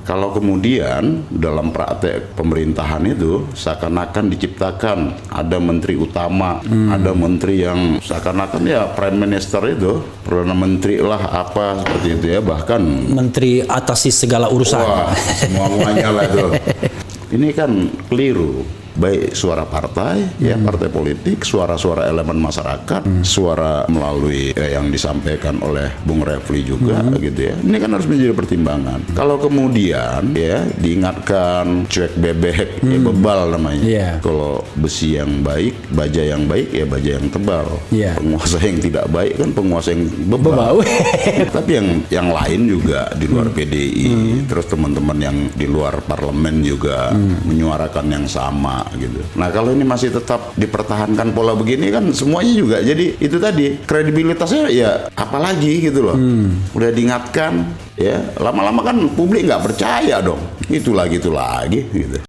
Kalau kemudian dalam praktek pemerintahan itu seakan-akan diciptakan ada menteri utama, ada menteri yang seakan-akan ya prime minister itu, perdana menteri lah apa seperti itu ya, bahkan menteri atasi segala urusan. wah, semuanya lah itu. Ini kan keliru. Baik suara partai, ya partai politik, suara-suara elemen masyarakat, suara melalui yang disampaikan oleh Bung Refli juga, gitu ya. Ini kan harus menjadi pertimbangan. Kalau kemudian ya diingatkan cuek bebek, ya bebal namanya. Yeah. Kalau besi yang baik, baja yang baik, ya baja yang tebal. Yeah. Penguasa yang tidak baik kan penguasa yang bebal. Tapi yang lain juga di luar PDI, terus teman-teman yang di luar parlemen juga menyuarakan yang sama gitu. Nah kalau ini masih tetap dipertahankan pola begini kan semuanya juga jadi itu tadi kredibilitasnya ya apalagi gitu loh. Udah diingatkan ya lama-lama kan publik nggak percaya dong. Itu lagi gitu.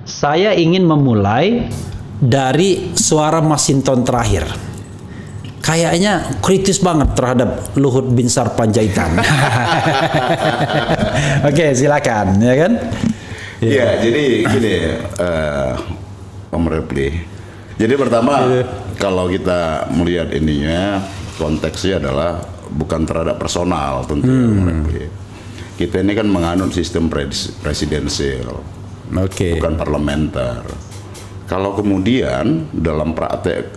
Saya ingin memulai dari suara Masinton terakhir. Kayaknya kritis banget terhadap Luhut Binsar Panjaitan. Oke, silakan, ya kan? Iya, jadi gini, Om Refli. Jadi pertama, kalau kita melihat ininya, konteksnya adalah bukan terhadap personal tentu, Om Refli. Kita ini kan menganut sistem presidensial, bukan parlementer. Kalau kemudian dalam praktek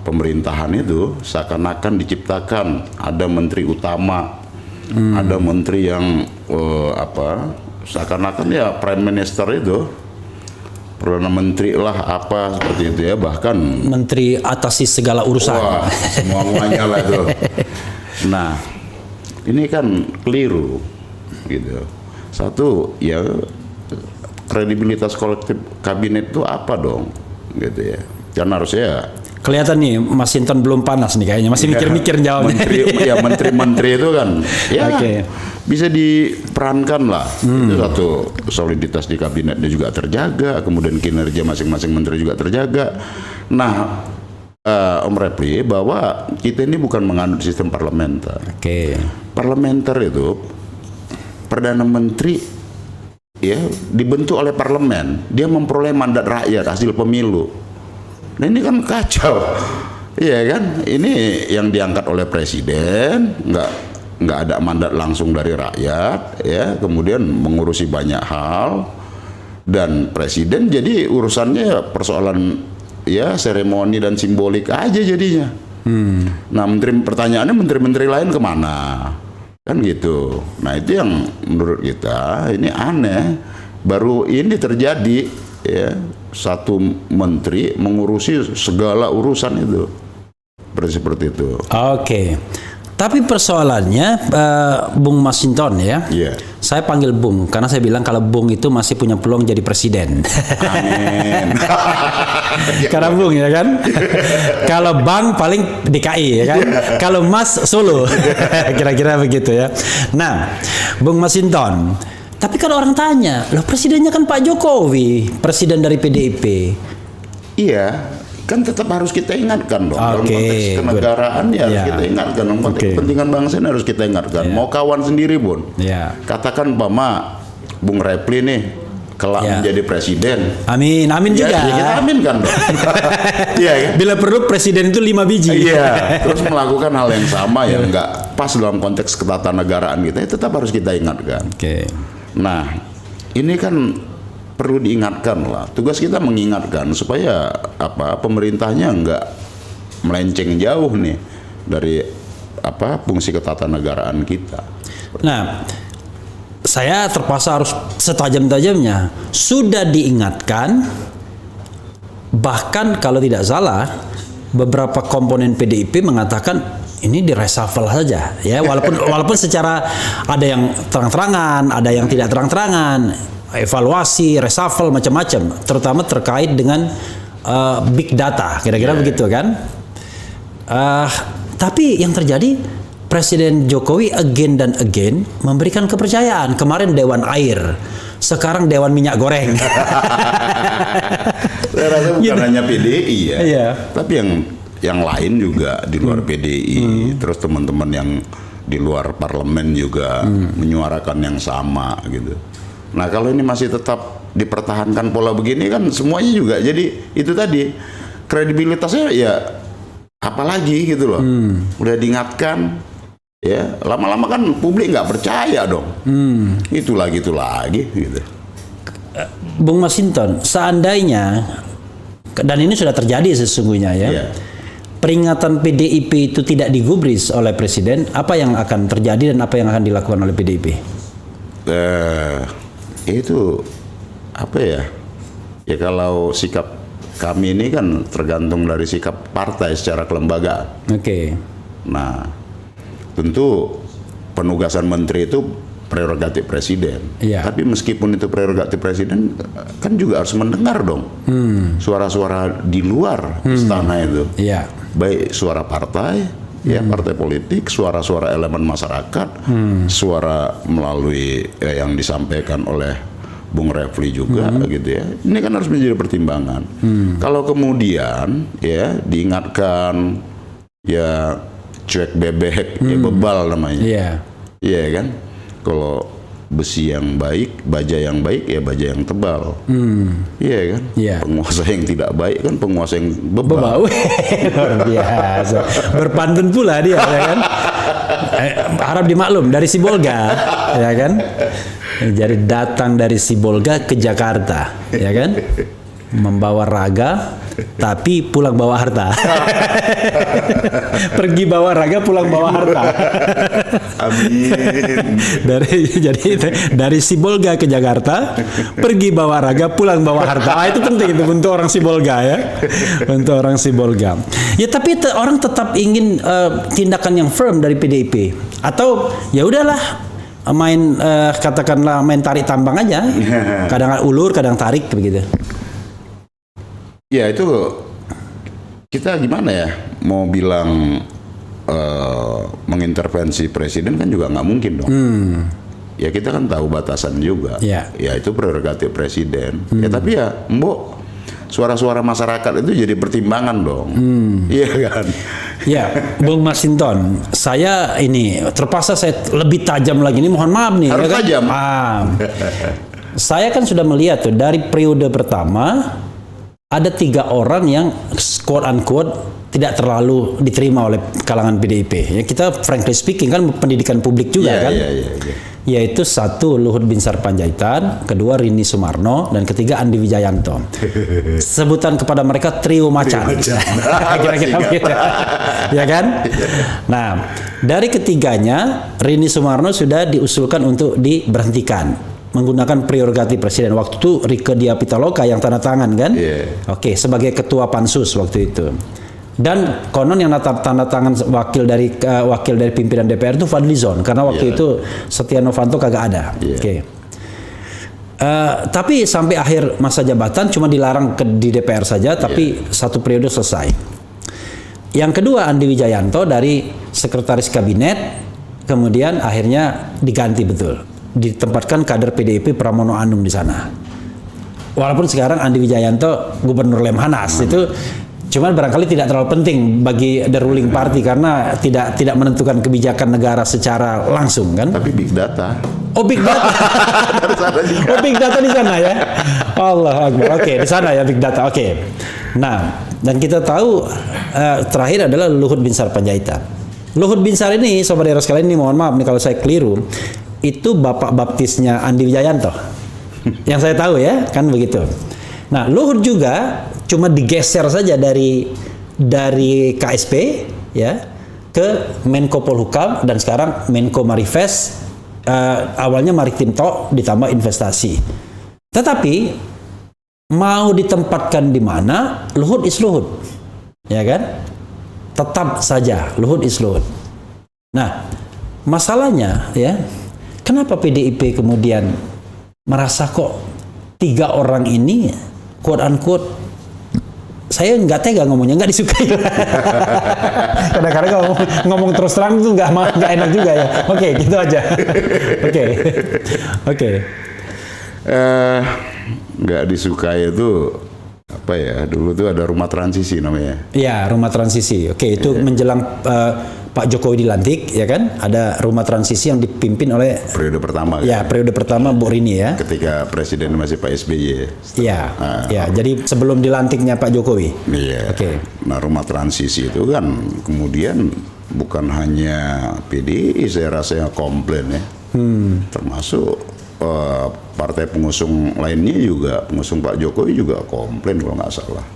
pemerintahan itu seakan-akan diciptakan ada menteri utama, ada menteri yang seakan-akan ya prime minister itu, perdana menteri lah apa seperti itu ya, bahkan menteri atasi segala urusan. wah, semuanya lah itu. Nah, ini kan keliru gitu. Satu ya kredibilitas kolektif kabinet itu apa dong gitu ya. Kan harusnya kelihatan nih Masinton belum panas nih kayaknya, masih mikir-mikir jawabnya. Menteri itu kan ya bisa diperankan lah. Itu satu, soliditas di kabinetnya juga terjaga, kemudian kinerja masing-masing menteri juga terjaga. Nah, Om Refli, bahwa kita ini bukan menganut sistem parlementer. Parlementer itu perdana menteri ya dibentuk oleh parlemen, dia memperoleh mandat rakyat hasil pemilu. Nah ini kan kacau, iya kan? Ini yang diangkat oleh presiden, nggak ada mandat langsung dari rakyat, ya. Kemudian mengurusi banyak hal, dan presiden jadi urusannya persoalan ya seremoni dan simbolik aja jadinya. Nah pertanyaannya menteri-menteri lain kemana? Kan gitu. Nah itu yang menurut kita ini aneh. Baru ini terjadi ya, satu menteri mengurusi segala urusan itu seperti itu. Tapi persoalannya Bung Masinton ya, saya panggil Bung karena saya bilang kalau Bung itu masih punya peluang jadi presiden. Amin. Karena Bung ya kan, kalau Bang paling DKI ya kan, kalau Mas Solo, kira-kira begitu ya. Nah, Bung Masinton, tapi kalau orang tanya, loh presidennya kan Pak Jokowi, presiden dari PDIP. Iya, kan tetap harus kita ingatkan dong. Dalam konteks kenegaraan ya harus kita ingatkan. Dalam konteks kepentingan bangsa ini harus kita ingatkan. Mau kawan sendiri pun. Katakan Bung Refli nih kelak menjadi presiden. Amin juga. Ya kita aminkan dong. Iya kan? Bila perlu presiden itu 5 biji. Iya. Terus melakukan hal yang sama yang nggak pas dalam konteks ketatanegaraan kita, tetap harus kita ingatkan. Nah, ini kan perlu diingatkan lah. Tugas kita mengingatkan supaya pemerintahnya nggak melenceng jauh nih dari fungsi ketatanegaraan kita. Nah, saya terpaksa harus setajam-tajamnya. Sudah diingatkan, bahkan kalau tidak salah, beberapa komponen PDIP mengatakan ini di reshuffle saja, ya. Walaupun secara ada yang terang-terangan, ada yang tidak terang-terangan, evaluasi, reshuffle macam-macam, terutama terkait dengan big data, kira-kira begitu kan. Tapi yang terjadi, Presiden Jokowi again dan again memberikan kepercayaan. Kemarin Dewan Air, sekarang Dewan Minyak Goreng. Saya rasa bukan hanya PDI ya, Iya. tapi yang lain juga di luar PDI, terus teman-teman yang di luar parlemen juga menyuarakan yang sama gitu. Nah kalau ini masih tetap dipertahankan pola begini kan semuanya juga jadi itu tadi kredibilitasnya ya apalagi gitu loh. Udah diingatkan ya lama-lama kan publik nggak percaya dong. Itu lagi gitu. Bung Masinton, seandainya, dan ini sudah terjadi sesungguhnya ya, peringatan PDIP itu tidak digubris oleh Presiden, apa yang akan terjadi dan apa yang akan dilakukan oleh PDIP? Itu apa ya? Ya kalau sikap kami ini kan tergantung dari sikap partai secara kelembagaan. Oke. Nah, tentu penugasan menteri itu prerogatif presiden. Iya. Tapi meskipun itu prerogatif presiden, kan juga harus mendengar dong suara-suara di luar istana itu. Iya. Baik suara partai, ya partai politik, suara-suara elemen masyarakat, suara melalui yang disampaikan oleh Bung Refli juga gitu ya. Ini kan harus menjadi pertimbangan. Kalau kemudian ya diingatkan ya cuek bebek ya bebal namanya. Iya. Iya kan? Kalau besi yang baik, baja yang baik ya baja yang tebal. Iya kan? Iya. Penguasa yang tidak baik kan penguasa yang bebal. Luar biasa. Berpantun pula dia ya kan. Harap dimaklum dari Sibolga ya kan. Jadi datang dari Sibolga ke Jakarta ya kan. Membawa raga tapi pulang bawa harta. Pergi bawa raga pulang bawa harta. Amin. Dari Sibolga ke Jakarta, pergi bawa raga pulang bawa harta. Itu penting itu untuk orang Sibolga ya. Untuk orang Sibolga. Ya tapi orang tetap ingin tindakan yang firm dari PDIP atau ya udahlah main katakanlah main tarik tambang aja. Kadang ulur, kadang tarik begitu. Ya itu kita gimana ya mau bilang mengintervensi presiden kan juga nggak mungkin dong. Ya kita kan tahu batasan juga. Ya itu prerogatif presiden. Ya tapi ya suara-suara masyarakat itu jadi pertimbangan dong. Iya kan. Ya, Bung Masinton, saya ini terpaksa saya lebih tajam lagi nih. Mohon maaf nih. Harus ya kan? tajam. Saya kan sudah melihat tuh dari periode pertama. Ada 3 orang yang quote unquote tidak terlalu diterima oleh kalangan PDIP. Ya kita frankly speaking kan pendidikan publik juga kan. Yaitu 1 Luhut Binsar Panjaitan, kedua Rini Sumarno, dan ketiga Andi Wijayanto. Sebutan kepada mereka trio macan. Kira-kira begitu. Ya kan? Nah, dari ketiganya Rini Sumarno sudah diusulkan untuk diberhentikan menggunakan prerogatif presiden. Waktu itu Rieke Diah Pitaloka yang tanda tangan kan? Oke, sebagai ketua pansus waktu itu. Dan konon yang tanda tangan wakil dari pimpinan DPR itu Fadlizon karena waktu itu Setia Novanto kagak ada. Oke. Tapi sampai akhir masa jabatan cuma dilarang di DPR saja, tapi 1 periode selesai. Yang kedua Andi Wijayanto dari sekretaris kabinet, kemudian akhirnya diganti betul. Ditempatkan kader PDIP Pramono Anung di sana. Walaupun sekarang Andi Wijayanto Gubernur Lemhanas itu cuman barangkali tidak terlalu penting bagi the ruling party karena tidak menentukan kebijakan negara secara langsung kan. Tapi big data. Oh big data. Oh big data di sana ya. Allah Akbar. Oke, di sana ya big data. Oke. Nah, dan kita tahu terakhir adalah Luhut Binsar Panjaitan. Luhut Binsar ini saudara sekalian ini mohon maaf nih kalau saya keliru. Itu bapak baptisnya Andi Wijayanto. Yang saya tahu ya, kan begitu. Nah, Luhut juga cuma digeser saja dari KSP ya ke Menko Polhukam dan sekarang Menko Marifest, awalnya Maritim Tok ditambah investasi. Tetapi mau ditempatkan di mana, Luhut is Luhut. Ya kan? Tetap saja Luhut is Luhut. Nah, masalahnya ya, kenapa PDIP kemudian merasa kok 3 orang ini quote unquote, saya nggak tega ngomongnya, nggak disukai. Kadang-kadang ngomong terus terang itu nggak enak juga ya. Oke, gitu aja. Oke. Nggak disukai itu apa ya? Dulu tuh ada rumah transisi namanya. Iya, rumah transisi. Oke, itu menjelang Pak Jokowi dilantik, ya kan? Ada rumah transisi yang dipimpin oleh Periode pertama. Ya, periode pertama Bu Rini ya. Ketika presiden masih Pak SBY. Iya. Ya, jadi sebelum dilantiknya Pak Jokowi. Iya. Oke. Nah, rumah transisi itu kan kemudian bukan hanya PDI, saya rasa yang komplain ya. Termasuk partai pengusung lainnya juga, pengusung Pak Jokowi juga komplain kalau nggak salah.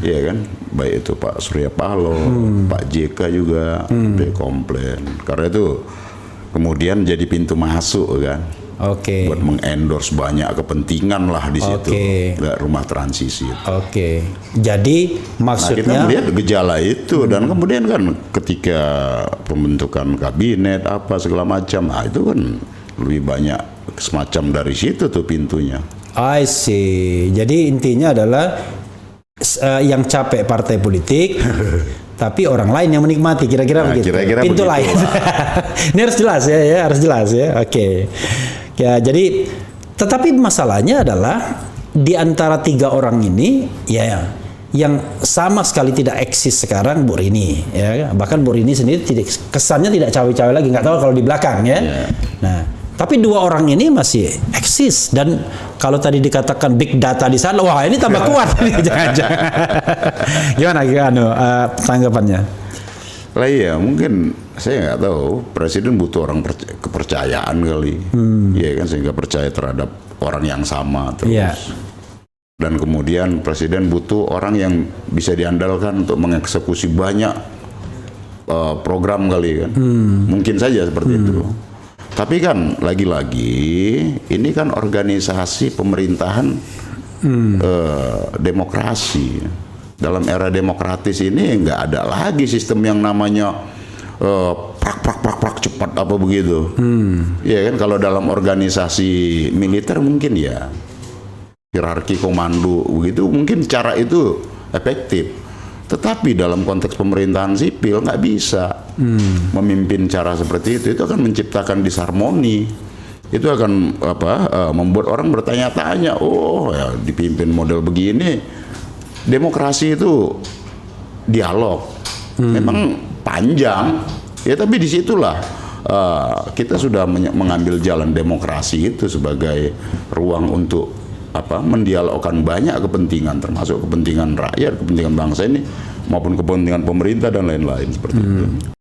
Iya kan, baik itu Pak Surya Paloh, Pak JK juga dia komplain. Karena itu kemudian jadi pintu masuk kan. Oke. Buat mengendorse banyak kepentingan lah di situ. Rumah transisi. Oke. Jadi maksudnya kita melihat gejala itu dan kemudian kan ketika pembentukan kabinet apa segala macam, nah itu kan lebih banyak semacam dari situ tuh pintunya. I see. Jadi intinya adalah yang capek partai politik, tapi orang lain yang menikmati, kira-kira begitu. Kira-kira pintu begitu lain. Ini harus jelas ya, harus jelas ya. Oke. Ya, jadi tetapi masalahnya adalah di antara 3 orang ini ya yang sama sekali tidak eksis sekarang Bu Rini ya. Bahkan Bu Rini sendiri kesannya tidak cawe-cawe lagi, nggak tahu kalau di belakang ya. Nah, tapi 2 orang ini masih eksis dan kalau tadi dikatakan big data di sana, wah ini tambah kuat. Jangan-jangan. Gimana tanggapannya? Lah iya, mungkin saya nggak tahu. Presiden butuh orang kepercayaan kali, ya kan, sehingga percaya terhadap orang yang sama terus. Yeah. Dan kemudian Presiden butuh orang yang bisa diandalkan untuk mengeksekusi banyak program kali kan. Mungkin saja seperti itu. Tapi kan lagi-lagi ini kan organisasi pemerintahan demokrasi. Dalam era demokratis ini nggak ada lagi sistem yang namanya prak cepat apa begitu. Ya kan, kalau dalam organisasi militer mungkin ya hierarki komando begitu, mungkin cara itu efektif. Tetapi dalam konteks pemerintahan sipil nggak bisa memimpin cara seperti itu. Itu akan menciptakan disharmoni. Itu akan membuat orang bertanya-tanya, oh ya dipimpin model begini. Demokrasi itu dialog, memang panjang ya, tapi disitulah kita sudah mengambil jalan demokrasi itu sebagai ruang untuk mendialogkan banyak kepentingan, termasuk kepentingan rakyat, kepentingan bangsa ini maupun kepentingan pemerintah dan lain-lain seperti itu.